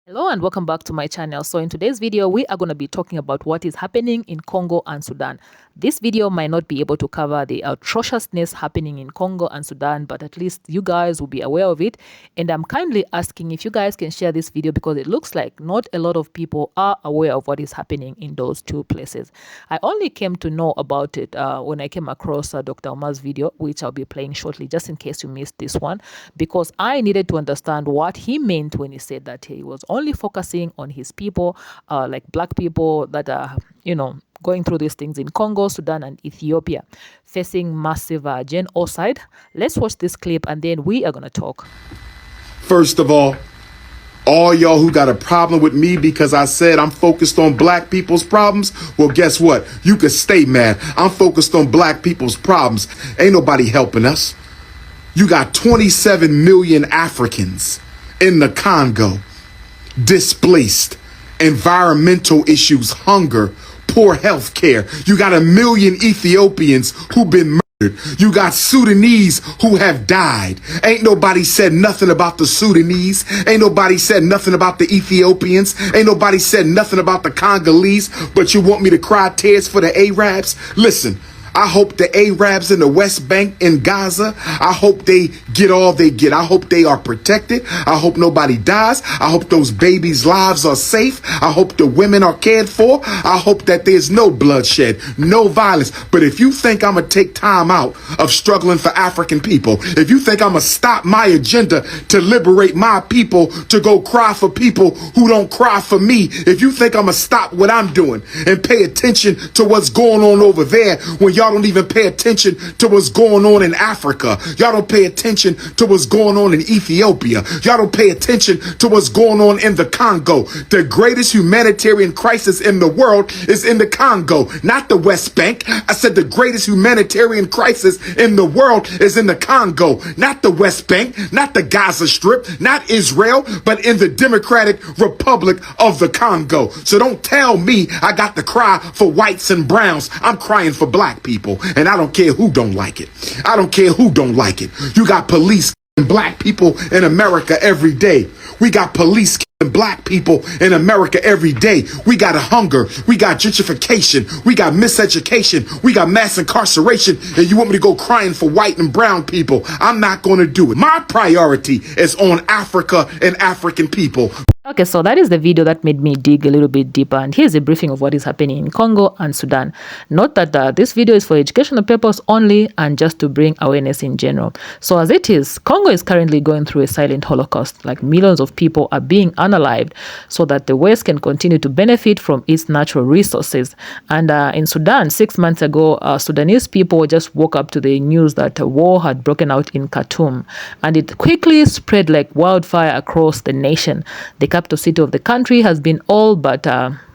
Hello and welcome back to my channel. So in today's video, we are going to be talking about what is happening in Congo and Sudan. This video might not be able to cover the atrociousness happening in Congo and Sudan, but at least you guys will be aware of it. And I'm kindly asking if you guys can share this video because it looks like not a lot of people are aware of what is happening in those two places. I only came to know about it when I came across Dr. Omar's video, which I'll be playing shortly, just in case you missed this one, because I needed to understand what he meant when he said that he was only focusing on his people, like black people that are, going through these things in Congo, Sudan, and Ethiopia, facing massive genocide. Let's watch this clip and then we are going to talk. First of all y'all who got a problem with me because I said I'm focused on black people's problems, well, guess what? You can stay mad. I'm focused on black people's problems. Ain't nobody helping us. You got 27 million Africans in the Congo, displaced, environmental issues, hunger, poor health care. You got 1 million Ethiopians who've been murdered. You got Sudanese who have died. Ain't nobody said nothing about the Sudanese. Ain't nobody said nothing about the Ethiopians. Ain't nobody said nothing about the Congolese. But you want me to cry tears for the Arabs? Listen, I hope the Arabs in the West Bank in Gaza, I hope they get all they get. I hope they are protected. I hope nobody dies. I hope those babies' lives are safe. I hope the women are cared for. I hope that there's no bloodshed, no violence. But if you think I'm going to take time out of struggling for African people, if you think I'm going to stop my agenda to liberate my people, to go cry for people who don't cry for me, if you think I'm going to stop what I'm doing and pay attention to what's going on over there when y'all don't even pay attention to what's going on in Africa. Y'all don't pay attention to what's going on in Ethiopia. Y'all don't pay attention to what's going on in the Congo. The greatest humanitarian crisis in the world is in the Congo, not the West Bank. I said the greatest humanitarian crisis in the world is in the Congo, not the West Bank, not the Gaza Strip, not Israel, but in the Democratic Republic of the Congo. So don't tell me I got to cry for whites and browns. I'm crying for black people. And I don't care who don't like it. I don't care who don't like it. You got police killing black people in America every day. We got police killing black people in America every day. We got a hunger. We got gentrification. We got miseducation. We got mass incarceration. And you want me to go crying for white and brown people? I'm not going to do it. My priority is on Africa and African people. Okay, so that is the video that made me dig a little bit deeper, and here's a briefing of what is happening in Congo and Sudan. Note that this video is for educational purpose only and just to bring awareness in general. So as it is, Congo is currently going through a silent holocaust, like millions of people are being unalived so that the West can continue to benefit from its natural resources. And in Sudan, 6 months ago, Sudanese people just woke up to the news that a war had broken out in Khartoum, and it quickly spread like wildfire across the nation. The capital city of the country has been all but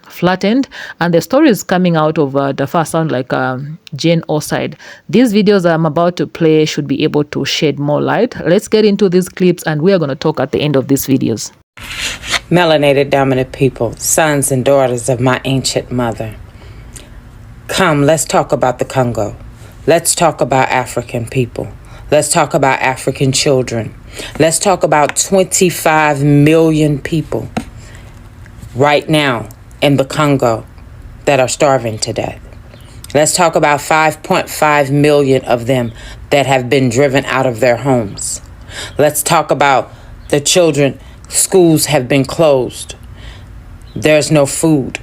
flattened, and the stories coming out of Darfur sound like genocide. These videos I'm about to play should be able to shed more light. Let's get into these clips and we are going to talk at the end of these videos. Melanated dominant people, sons and daughters of my ancient mother. Come, let's talk about the Congo. Let's talk about African people. Let's talk about African children. Let's talk about 25 million people right now in the Congo that are starving to death. Let's talk about 5.5 million of them that have been driven out of their homes. Let's talk about the children. Schools have been closed. There's no food.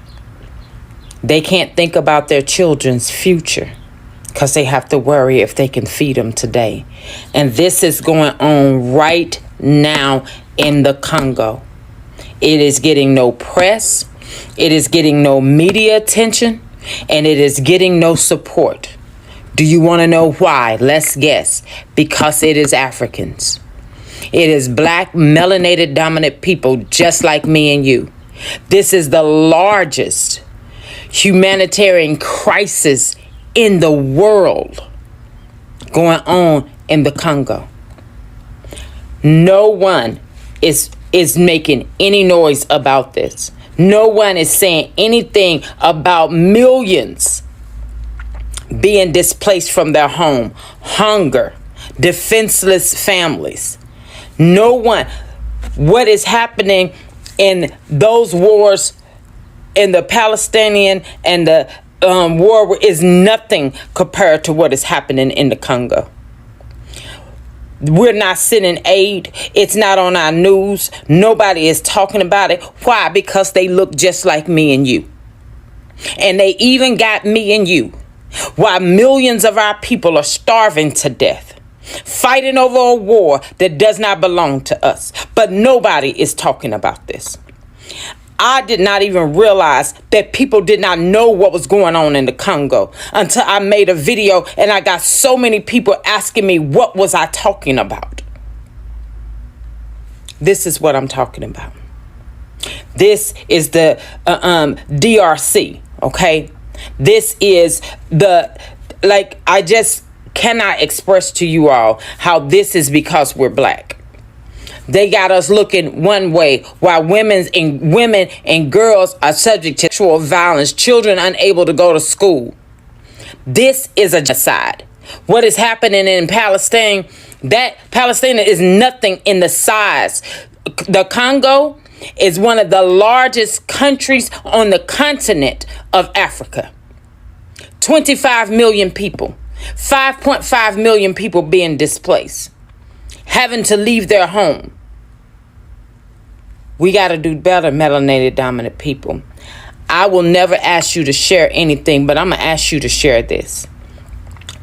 They can't think about their children's future because they have to worry if they can feed them today. And this is going on right now in the Congo. It is getting no press. It is getting no media attention. And it is getting no support. Do you want to know why? Let's guess. Because it is Africans. It is black, melanated, dominant people just like me and you. This is the largest humanitarian crisis in the world going on in the Congo. No one is making any noise about this. No one is saying anything about millions being displaced from their home, hunger, defenseless families. No one. What is happening in those wars, in the Palestinian and the war, is nothing compared to what is happening in the Congo. We're not sending aid. It's not on our news. Nobody is talking about it. Why? Because they look just like me and you. And they even got me and you. While millions of our people are starving to death, fighting over a war that does not belong to us. But nobody is talking about this. I did not even realize that people did not know what was going on in the Congo until I made a video and I got so many people asking me what was I talking about. This is what I'm talking about. This is the DRC, okay? This is I just cannot express to you all how this is because we're black. They got us looking one way while women and girls are subject to sexual violence, children unable to go to school. This is a genocide. What is happening in Palestine, Palestine is nothing in the size. The Congo is one of the largest countries on the continent of Africa. 25 million people, 5.5 million people being displaced, having to leave their home. We got to do better, melanated dominant people. I will never ask you to share anything, but I'm going to ask you to share this.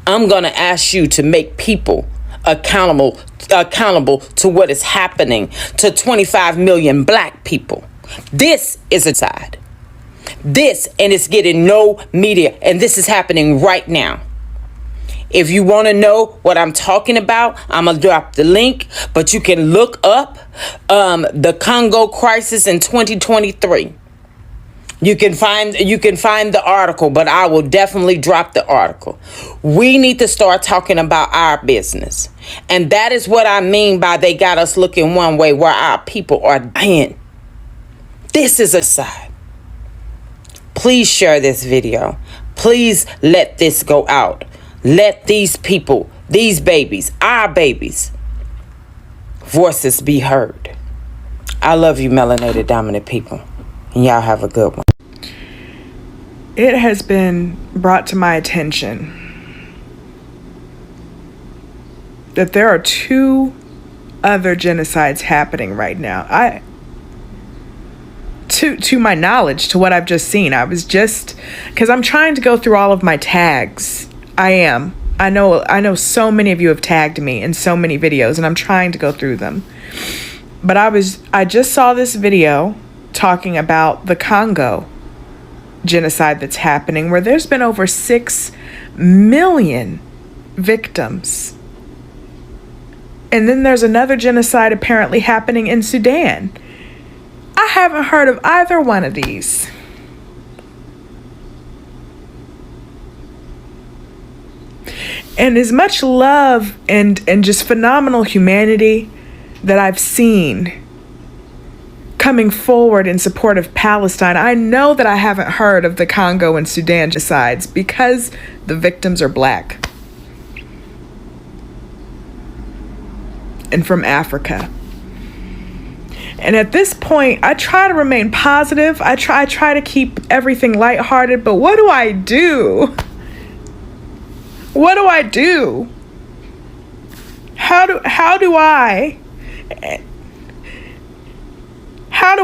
I'm going to ask you to make people accountable to what is happening to 25 million black people. This is a side. This, and it's getting no media, and this is happening right now. If you want to know what I'm talking about, I'm going to drop the link, but you can look up the Congo crisis in 2023. You can find the article, but I will definitely drop the article. We need to start talking about our business. And that is what I mean by they got us looking one way where our people are dying. This is a side. Please share this video. Please let this go out. Let these people, these babies, our babies, voices be heard. I love you, melanated dominant people. And y'all have a good one. It has been brought to my attention that there are 2 other genocides happening right now. To my knowledge, to what I've just seen. I was just, because I'm trying to go through all of my tags. I know so many of you have tagged me in so many videos, and I'm trying to go through them. But I just saw this video talking about the Congo genocide that's happening, where there's been over 6 million victims. And then there's another genocide apparently happening in Sudan. I haven't heard of either one of these. And as much love and just phenomenal humanity that I've seen coming forward in support of Palestine, I know that I haven't heard of the Congo and Sudan genocides because the victims are black and from Africa. And at this point, I try to remain positive. I try to keep everything lighthearted, but what do I do? What do I do? How do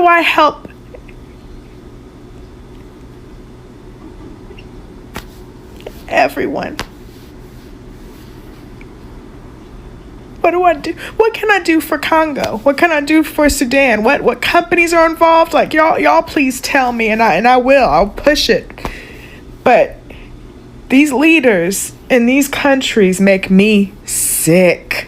I help everyone? What do I do? What can I do for Congo? What can I do for Sudan? What companies are involved? Like y'all please tell me, and I will. I'll push it. But these leaders in these countries make me sick.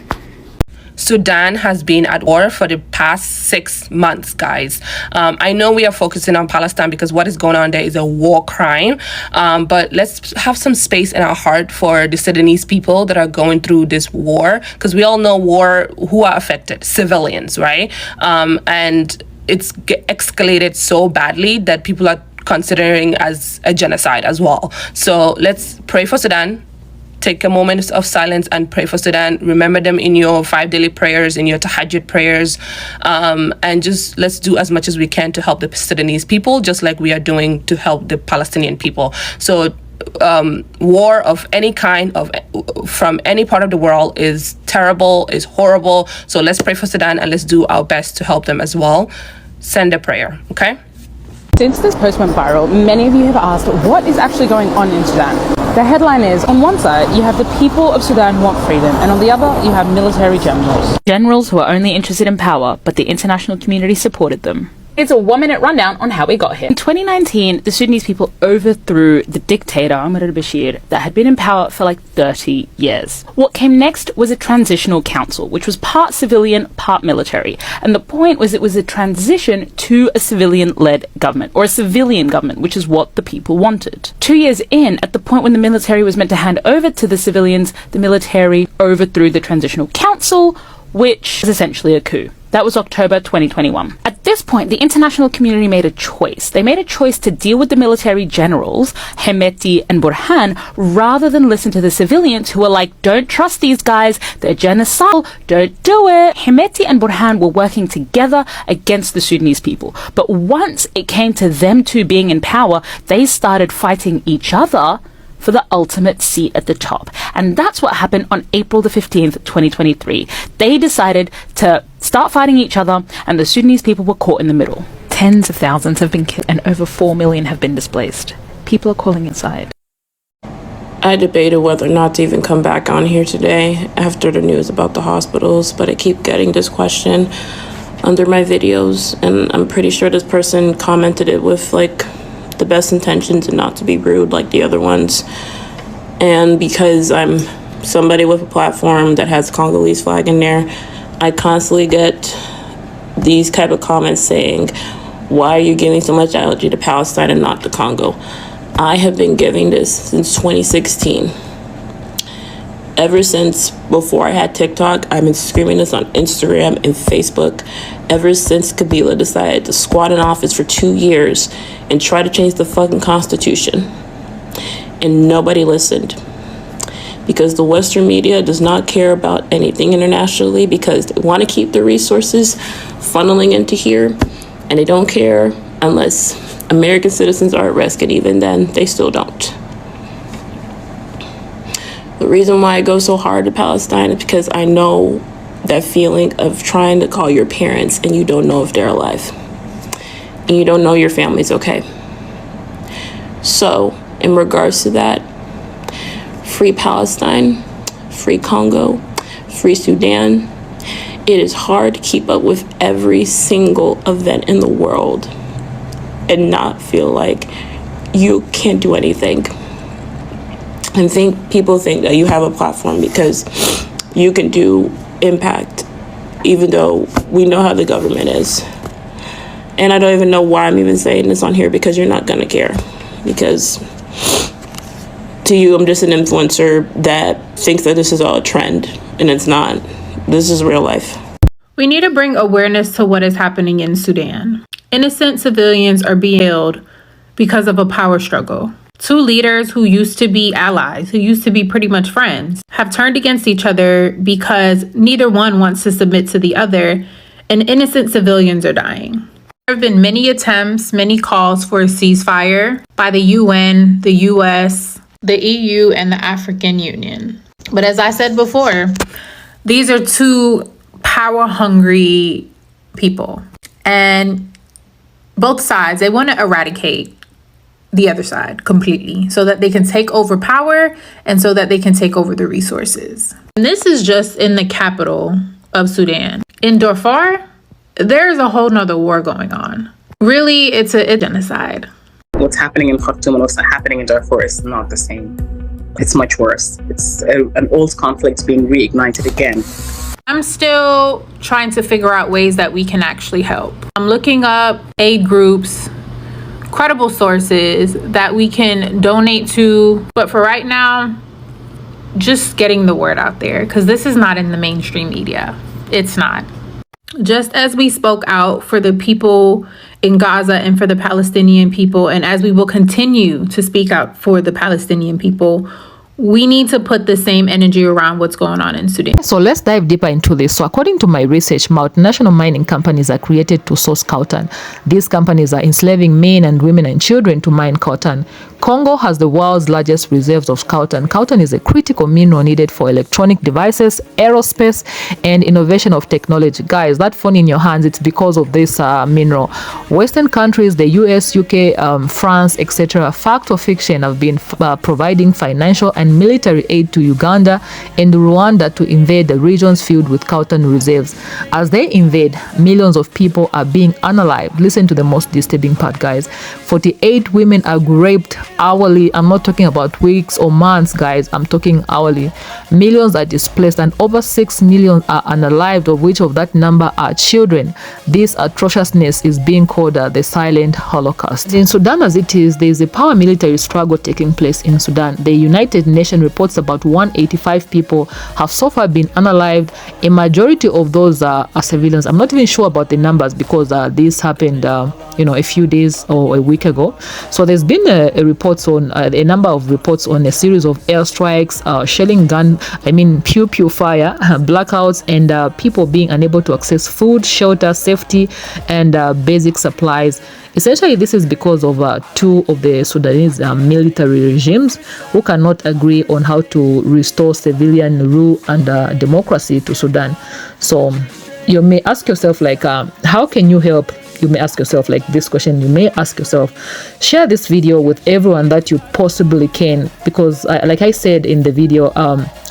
Sudan has been at war for the past 6 months, guys. I know we are focusing on Palestine because what is going on there is a war crime. But let's have some space in our heart for the Sudanese people that are going through this war, because we all know war, who are affected? Civilians, right? And it's escalated so badly that people are considering as a genocide as well. So let's pray for Sudan. take a moment of silence and pray for Sudan. Remember them in your 5 daily prayers, in your tahajjud prayers, and just let's do as much as we can to help the Sudanese people, just like we are doing to help the Palestinian people. So war of any kind from any part of the world is terrible, is horrible. So let's pray for Sudan and let's do our best to help them as well. Send a prayer, okay? Since this post went viral, many of you have asked what is actually going on in Sudan. The headline is, on one side, you have the people of Sudan who want freedom, and on the other, you have military generals. Generals who are only interested in power, but the international community supported them. It's a 1-minute rundown on how we got here. In 2019, the Sudanese people overthrew the dictator, Omar al-Bashir, that had been in power for like 30 years. What came next was a transitional council, which was part civilian, part military. And the point was it was a transition to a civilian-led government, or a civilian government, which is what the people wanted. 2 years in, at the point when the military was meant to hand over to the civilians, the military overthrew the transitional council, which is essentially a coup. That was October 2021. At this point, the international community made a choice. They made a choice to deal with the military generals, Hemeti and Burhan, rather than listen to the civilians who were like, don't trust these guys, they're genocidal, don't do it. Hemeti and Burhan were working together against the Sudanese people. But once it came to them two being in power, they started fighting each other for the ultimate seat at the top. And that's what happened on April the 15th, 2023. They decided to start fighting each other, and the Sudanese people were caught in the middle. Tens of thousands have been killed, and over 4 million have been displaced. People are calling inside. I debated whether or not to even come back on here today after the news about the hospitals, but I keep getting this question under my videos, and I'm pretty sure this person commented it with like the best intentions and not to be rude like the other ones. And because I'm somebody with a platform that has Congolese flag in there, I constantly get these type of comments saying, why are you giving so much energy to Palestine and not to Congo? I have been giving this since 2016. Ever since before I had TikTok, I've been screaming this on Instagram and Facebook. Ever since Kabila decided to squat in office for 2 years and try to change the fucking constitution. And nobody listened. Because the Western media does not care about anything internationally because they want to keep the resources funneling into here. And they don't care unless American citizens are at risk, and even then, they still don't. The reason why I go so hard to Palestine is because I know that feeling of trying to call your parents and you don't know if they're alive. And you don't know your family's okay. So, in regards to that, free Palestine, free Congo, free Sudan. It is hard to keep up with every single event in the world and not feel like you can't do anything. And people think that you have a platform because you can do impact, even though we know how the government is. And I don't even know why I'm even saying this on here, because you're not gonna care. Because to you, I'm just an influencer that thinks that this is all a trend, and it's not. This is real life. We need to bring awareness to what is happening in Sudan. Innocent civilians are being killed because of a power struggle. Two leaders who used to be allies, who used to be pretty much friends, have turned against each other because neither one wants to submit to the other, and innocent civilians are dying. There have been many attempts, many calls for a ceasefire by the UN, the US, the EU, and the African Union. But as I said before, these are two power-hungry people. And both sides, they want to eradicate the other side completely so that they can take over power and so that they can take over the resources. And this is just in the capital of Sudan. In Darfur, there's a whole nother war going on. Really, it's a genocide. What's happening in Khartoum and what's happening in Darfur is not the same. It's much worse. It's an old conflict being reignited again. I'm still trying to figure out ways that we can actually help. I'm looking up aid groups, credible sources that we can donate to. But for right now, just getting the word out there, because this is not in the mainstream media. It's not. Just as we spoke out for the people in Gaza and for the Palestinian people, and as we will continue to speak out for the Palestinian people, We need to put the same energy around what's going on in Sudan. So let's dive deeper into this. So according to my research, multinational mining companies are created to source cotton. These companies are enslaving men and women and children to mine cotton. Congo has the world's largest reserves of cotton. Cotton is a critical mineral needed for electronic devices, aerospace, and innovation of technology. Guys, that phone in your hands, it's because of this mineral. Western countries, the US, UK, France, etc., fact or fiction, have been providing financial and military aid to Uganda and Rwanda to invade the regions filled with cotton reserves. As they invade, millions of people are being unalived. Listen to the most disturbing part, guys. 48 women are raped hourly. I'm not talking about weeks or months, guys. I'm talking hourly. Millions are displaced and over 6 million are unalived, of which of that number are children. This atrociousness is being called the silent Holocaust. In Sudan as it is, there is a power military struggle taking place in Sudan. The United Nations reports about 185 people have so far been unalived. A majority of those are civilians. I'm not even sure about the numbers because this happened a few days or a week ago. So there's been a reports on a number of reports on a series of airstrikes, shelling gun, pew fire, blackouts, and people being unable to access food, shelter, safety, and basic supplies. Essentially, this is because of two of the Sudanese military regimes who cannot agree on how to restore civilian rule and democracy to Sudan. So you may ask yourself, how can you help? You may ask yourself this question. You may ask yourself, share this video with everyone that you possibly can, because like I said in the video,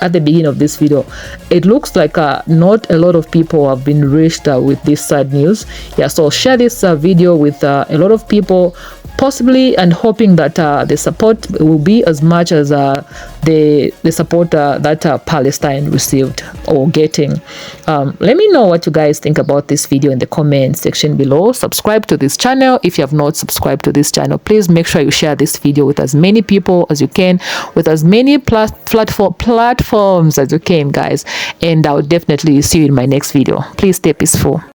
at the beginning of this video, it looks like not a lot of people have been reached with this sad news. So share this video with a lot of people, possibly, and hoping that the support will be as much as the support that Palestine received or getting. Let me know what you guys think about this video in the comment section below. Subscribe to this channel if you have not subscribed to this channel. Please make sure you share this video with as many people as you can, with as many platforms as you can, guys, and I'll definitely see you in my next video. Please stay peaceful.